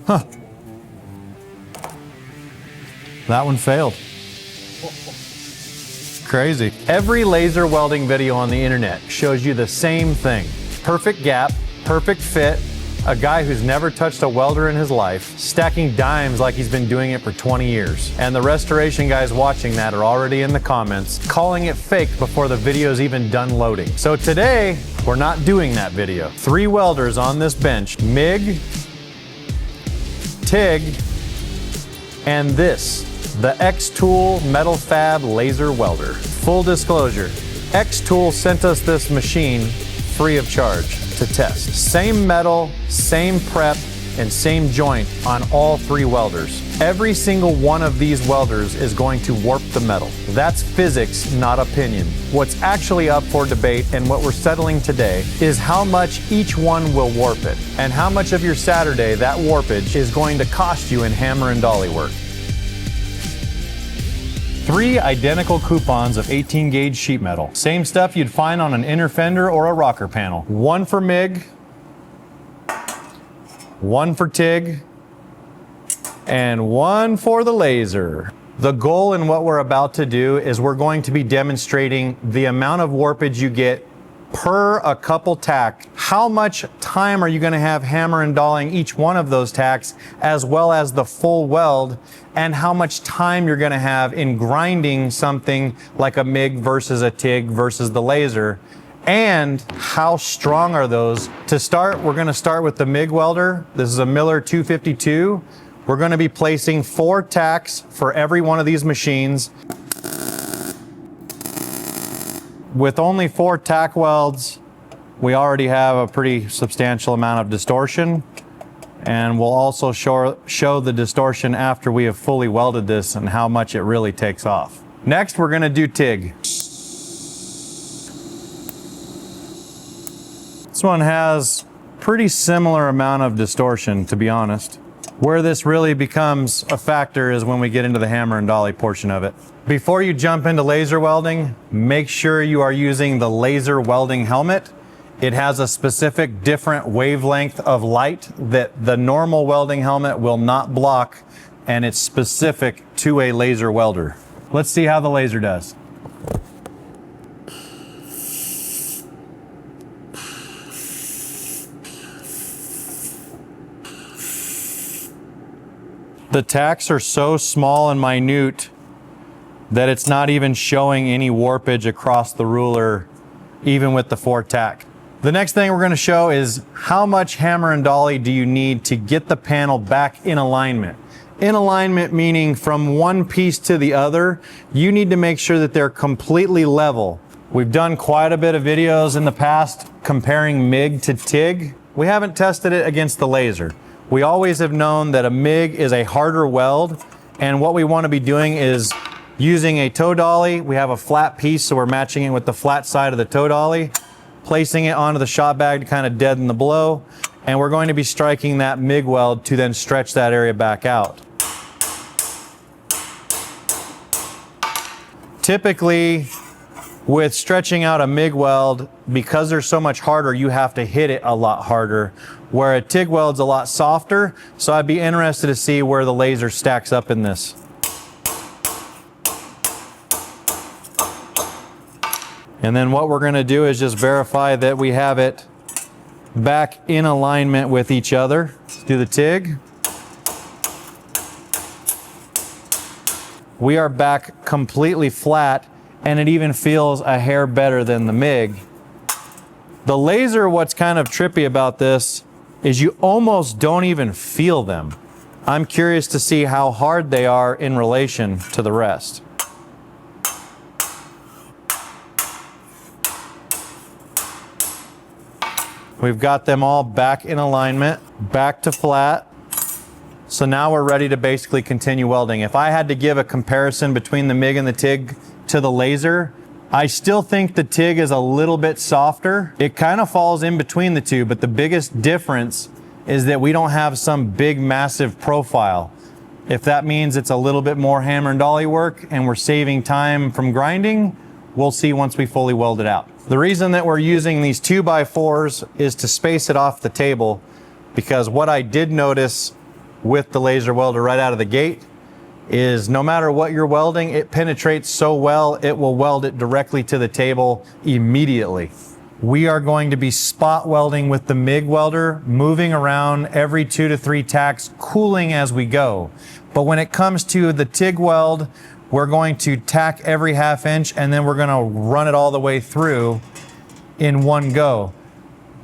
Huh. That one failed. Crazy. Every laser welding video on the internet shows you the same thing. Perfect gap, perfect fit, a guy who's never touched a welder in his life, stacking dimes like he's been doing it for 20 years. And the restoration guys watching that are already in the comments, calling it fake before the video's even done loading. So today, we're not doing that video. 3 welders on this bench, MIG, TIG, and this, the xTool MetalFab laser welder. Full disclosure, xTool sent us this machine free of charge to test. Same metal, same prep, and same joint on all 3 welders. Every single one of these welders is going to warp the metal. That's physics, not opinion. What's actually up for debate and what we're settling today is how much each one will warp it, and how much of your Saturday that warpage is going to cost you in hammer and dolly work. 3 identical coupons of 18 gauge sheet metal. Same stuff you'd find on an inner fender or a rocker panel. 1 for MIG, 1 for TIG, and 1 for the laser. The goal in what we're about to do is we're going to be demonstrating the amount of warpage you get per a couple tack. How much time are you going to have hammer and dollying each one of those tacks, as well as the full weld, and how much time you're going to have in grinding something like a MIG versus a TIG versus the laser, and how strong are those. To start, we're going to start with the MIG welder. This is a Miller 252. We're going to be placing 4 tacks for every one of these machines. With only 4 tack welds, we already have a pretty substantial amount of distortion, and we'll also show the distortion after we have fully welded this and how much it really takes off. Next, we're going to do TIG. This one has pretty similar amount of distortion, to be honest. Where this really becomes a factor is when we get into the hammer and dolly portion of it. Before you jump into laser welding, make sure you are using the laser welding helmet. It has a specific different wavelength of light that the normal welding helmet will not block, and it's specific to a laser welder. Let's see how the laser does. The tacks are so small and minute that it's not even showing any warpage across the ruler, even with the 4 tack. The next thing we're going to show is how much hammer and dolly do you need to get the panel back in alignment. In alignment meaning from one piece to the other, you need to make sure that they're completely level. We've done quite a bit of videos in the past comparing MIG to TIG. We haven't tested it against the laser. We always have known that a MIG is a harder weld, and what we want to be doing is using a toe dolly. We have a flat piece, so we're matching it with the flat side of the toe dolly, placing it onto the shot bag to kind of deaden the blow, and we're going to be striking that MIG weld to then stretch that area back out. Typically, with stretching out a MIG weld, because they're so much harder, you have to hit it a lot harder, where a TIG weld's a lot softer, so I'd be interested to see where the laser stacks up in this. And then what we're going to do is just verify that we have it back in alignment with each other. Let's do the TIG. We are back completely flat, and it even feels a hair better than the MIG. The laser, what's kind of trippy about this is you almost don't even feel them. I'm curious to see how hard they are in relation to the rest. We've got them all back in alignment, back to flat. So now we're ready to basically continue welding. If I had to give a comparison between the MIG and the TIG to the laser, I still think the TIG is a little bit softer. It kind of falls in between the two, but the biggest difference is that we don't have some big massive profile. If that means it's a little bit more hammer and dolly work and we're saving time from grinding, we'll see once we fully weld it out. The reason that we're using these 2x4s is to space it off the table, because what I did notice with the laser welder right out of the gate is no matter what you're welding, it penetrates so well, it will weld it directly to the table immediately. We are going to be spot welding with the MIG welder, moving around every 2 to 3 tacks, cooling as we go. But when it comes to the TIG weld, we're going to tack every 1/2 inch and then we're going to run it all the way through in one go.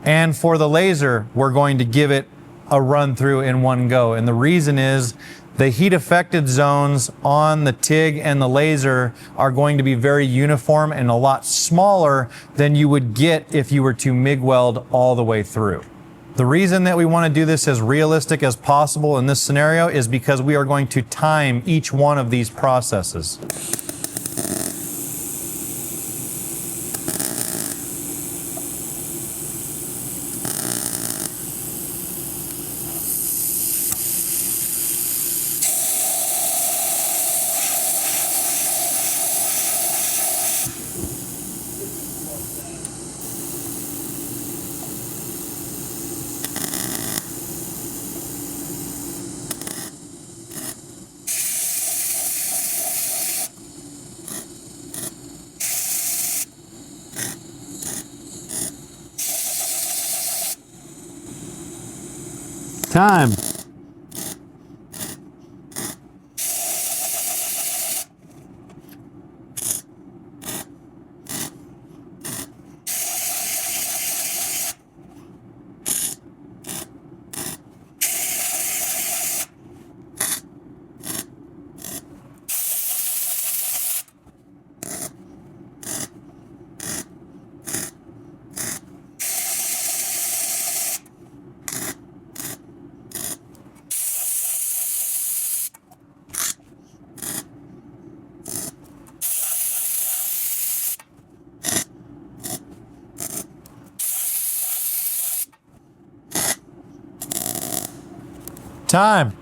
And for the laser, we're going to give it a run through in one go. And the reason is the heat affected zones on the TIG and the laser are going to be very uniform and a lot smaller than you would get if you were to MIG weld all the way through. The reason that we want to do this as realistic as possible in this scenario is because we are going to time each one of these processes. Time. Time.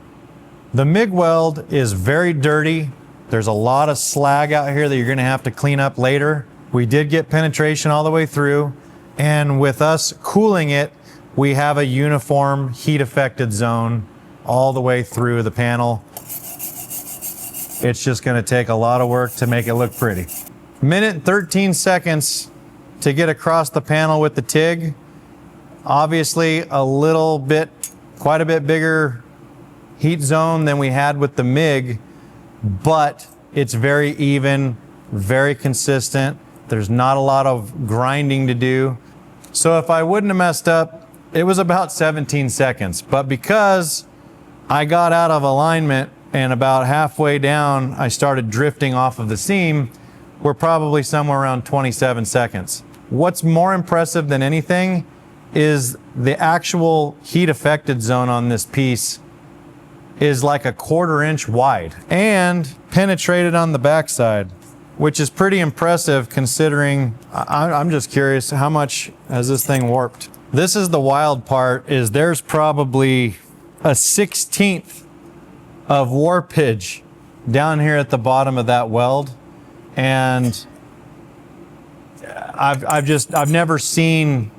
The MIG weld is very dirty. There's a lot of slag out here that you're going to have to clean up later. We did get penetration all the way through, and with us cooling it, we have a uniform heat affected zone all the way through the panel. It's just going to take a lot of work to make it look pretty. Minute and 13 seconds to get across the panel with the TIG. Obviously a little bit, quite a bit bigger heat zone than we had with the MIG, but it's very even, very consistent. There's not a lot of grinding to do. So if I wouldn't have messed up, it was about 17 seconds. But because I got out of alignment and about halfway down, I started drifting off of the seam, we're probably somewhere around 27 seconds. What's more impressive than anything is the actual heat affected zone on this piece is like a 1/4 inch wide and penetrated on the backside, which is pretty impressive considering, I'm just curious, how much has this thing warped? This is the wild part, is there's probably a 1/16 of warpage down here at the bottom of that weld. And I've never seen,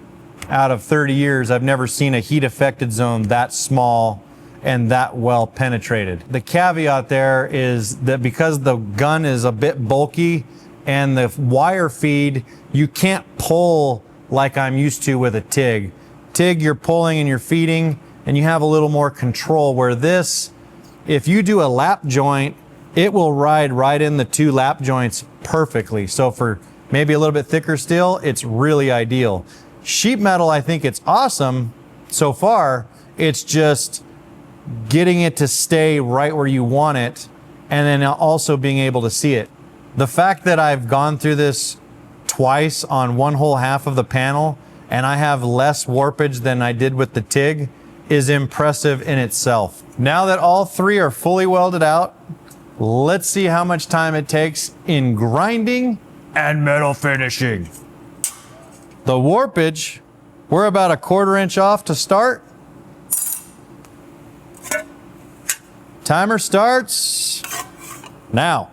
out of 30 years, I've never seen a heat affected zone that small and that well penetrated. The caveat there is that because the gun is a bit bulky and the wire feed, you can't pull like I'm used to with a TIG. TIG, you're pulling and you're feeding and you have a little more control, where this, if you do a lap joint, it will ride right in the 2 lap joints perfectly. So for maybe a little bit thicker steel, it's really ideal. Sheet metal, I think it's awesome so far. It's just getting it to stay right where you want it and then also being able to see it. The fact that I've gone through this twice on 1/2 of the panel and I have less warpage than I did with the TIG is impressive in itself. Now that all 3 are fully welded out, let's see how much time it takes in grinding and metal finishing. The warpage, we're about a 1/4 inch off to start. Timer starts now.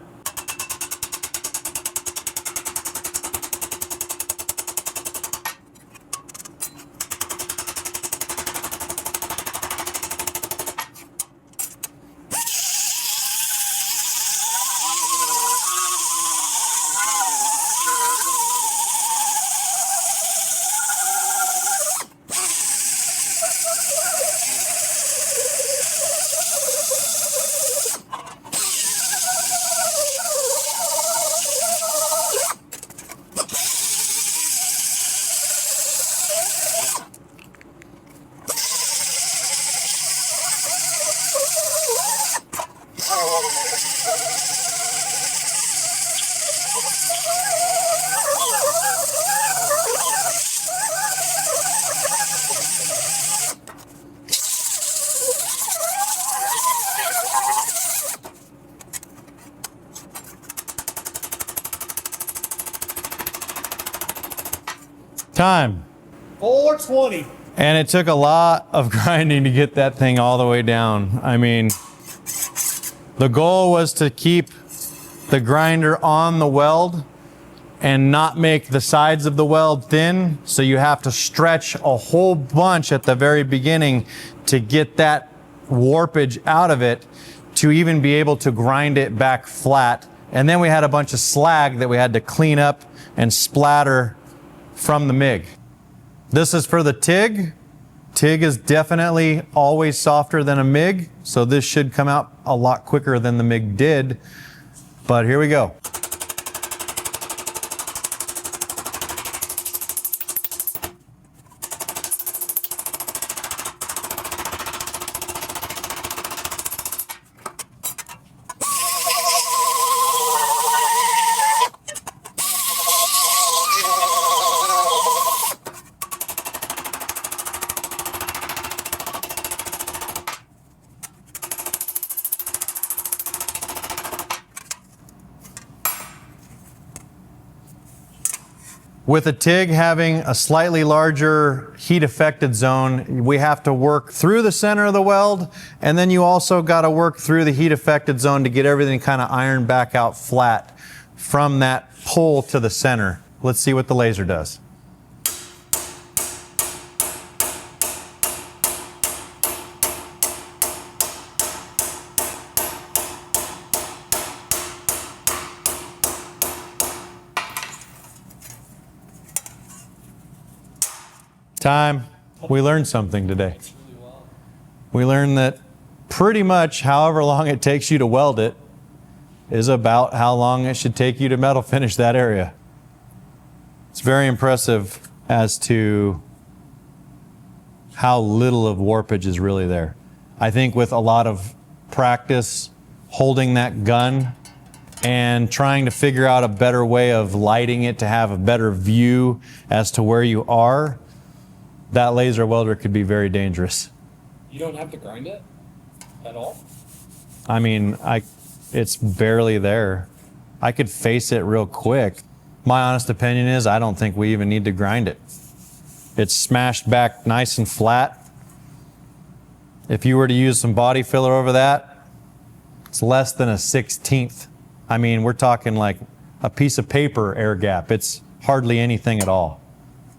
Time. 420. And it took a lot of grinding to get that thing all the way down. I mean, the goal was to keep the grinder on the weld and not make the sides of the weld thin. So you have to stretch a whole bunch at the very beginning to get that warpage out of it to even be able to grind it back flat. And then we had a bunch of slag that we had to clean up and splatter from the MIG. This is for the TIG. TIG is definitely always softer than a MIG, so this should come out a lot quicker than the MIG did. But here we go. With a TIG having a slightly larger heat affected zone, we have to work through the center of the weld, and then you also got to work through the heat affected zone to get everything kind of ironed back out flat from that pull to the center. Let's see what the laser does. Time. We learned something today. We learned that pretty much however long it takes you to weld it is about how long it should take you to metal finish that area. It's very impressive as to how little of warpage is really there. I think with a lot of practice holding that gun and trying to figure out a better way of lighting it to have a better view as to where you are, that laser welder could be very dangerous. You don't have to grind it at all? I mean, it's barely there. I could face it real quick. My honest opinion is I don't think we even need to grind it. It's smashed back nice and flat. If you were to use some body filler over that, it's less than a 1/16. I mean, we're talking like a piece of paper air gap. It's hardly anything at all.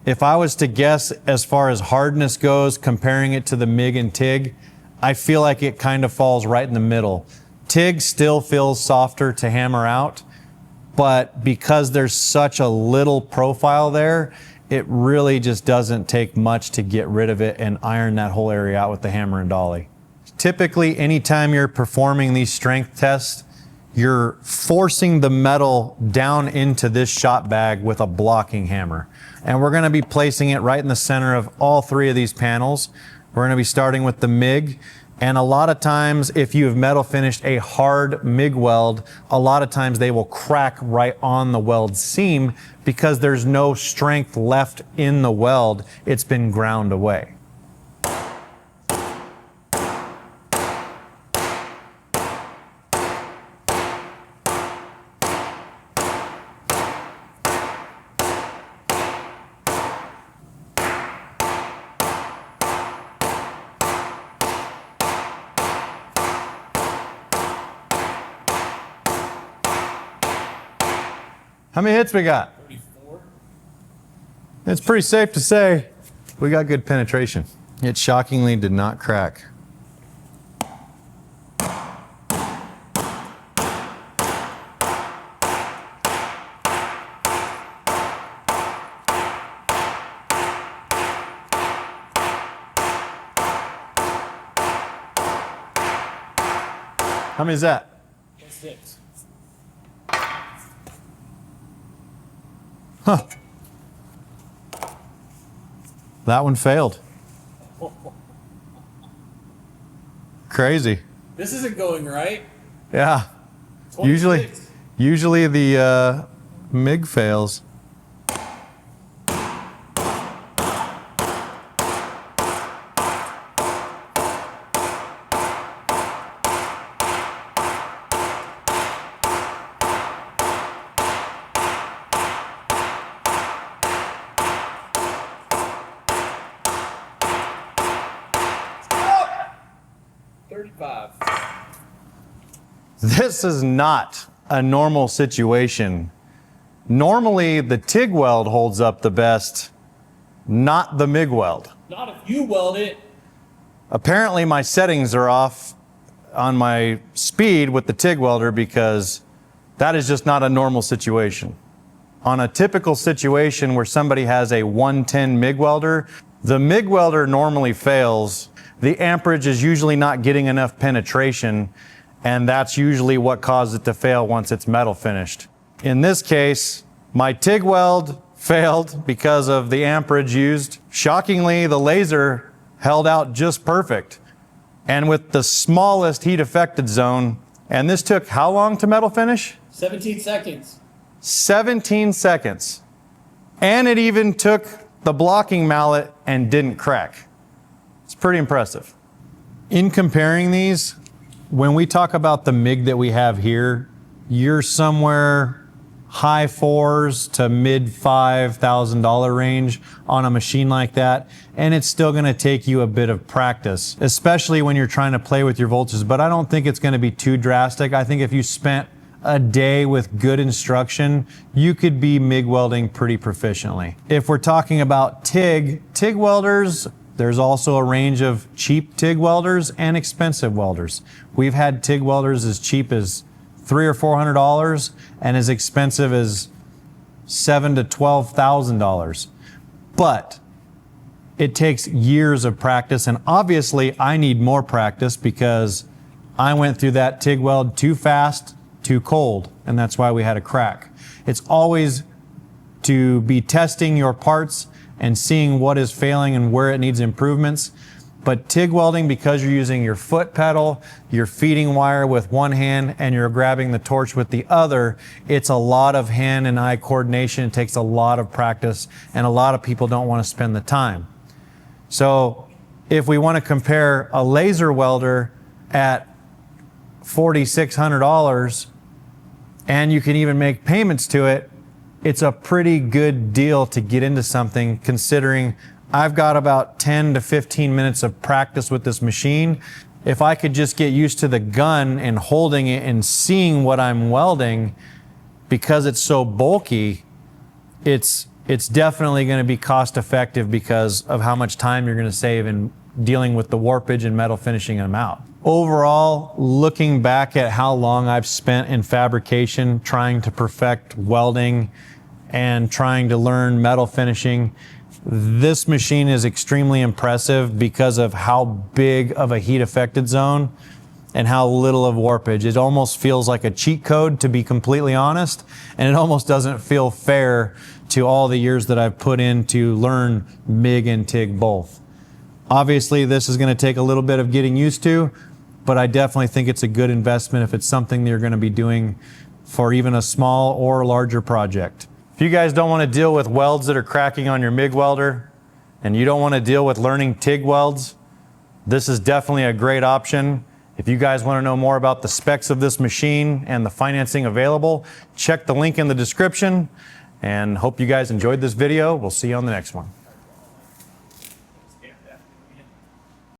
If I was to guess as far as hardness goes, comparing it to the MIG and TIG, I feel like it kind of falls right in the middle. TIG still feels softer to hammer out, but because there's such a little profile there, it really just doesn't take much to get rid of it and iron that whole area out with the hammer and dolly. Typically, anytime you're performing these strength tests, you're forcing the metal down into this shot bag with a blocking hammer. And we're going to be placing it right in the center of all three of these panels. We're going to be starting with the MIG. And a lot of times, if you have metal finished a hard MIG weld, a lot of times they will crack right on the weld seam because there's no strength left in the weld. It's been ground away. How many hits we got? 34. It's pretty safe to say we got good penetration. It shockingly did not crack. How many is that? 6. Huh. That one failed. Crazy. This isn't going right. Yeah. 26. Usually the MIG fails. 35. This is not a normal situation. Normally, the TIG weld holds up the best, not the MIG weld. Not if you weld it. Apparently, my settings are off on my speed with the TIG welder because that is just not a normal situation. On a typical situation where somebody has a 110 MIG welder, the MIG welder normally fails. The amperage is usually not getting enough penetration, and that's usually what causes it to fail once it's metal finished. In this case, my TIG weld failed because of the amperage used. Shockingly, the laser held out just perfect. And with the smallest heat affected zone, and this took how long to metal finish? 17 seconds. 17 seconds. And it even took the blocking mallet and didn't crack. It's pretty impressive. In comparing these, when we talk about the MIG that we have here, you're somewhere high $4,000 to mid $5,000 range on a machine like that, and it's still going to take you a bit of practice, especially when you're trying to play with your voltages. But I don't think it's going to be too drastic. I think if you spent a day with good instruction, you could be MIG welding pretty proficiently. If we're talking about TIG welders, there's also a range of cheap TIG welders and expensive welders. We've had TIG welders as cheap as $300 or $400 and as expensive as $7,000 to $12,000. But it takes years of practice, and obviously I need more practice because I went through that TIG weld too fast, too cold, and that's why we had a crack. It's always to be testing your parts and seeing what is failing and where it needs improvements. But TIG welding, because you're using your foot pedal, you're feeding wire with one hand, and you're grabbing the torch with the other, it's a lot of hand and eye coordination. It takes a lot of practice, and a lot of people don't want to spend the time. So if we want to compare a laser welder at $4,600, and you can even make payments to it, it's a pretty good deal to get into something, considering I've got about 10 to 15 minutes of practice with this machine. If I could just get used to the gun and holding it and seeing what I'm welding, because it's so bulky, it's definitely going to be cost effective because of how much time you're going to save in dealing with the warpage and metal finishing them out. Overall, looking back at how long I've spent in fabrication trying to perfect welding and trying to learn metal finishing, this machine is extremely impressive because of how big of a heat affected zone and how little of warpage. It almost feels like a cheat code, to be completely honest, and it almost doesn't feel fair to all the years that I've put in to learn MIG and TIG both. Obviously, this is going to take a little bit of getting used to, but I definitely think it's a good investment if it's something that you're going to be doing for even a small or larger project. If you guys don't want to deal with welds that are cracking on your MIG welder, and you don't want to deal with learning TIG welds, this is definitely a great option. If you guys want to know more about the specs of this machine and the financing available, check the link in the description, and hope you guys enjoyed this video. We'll see you on the next one.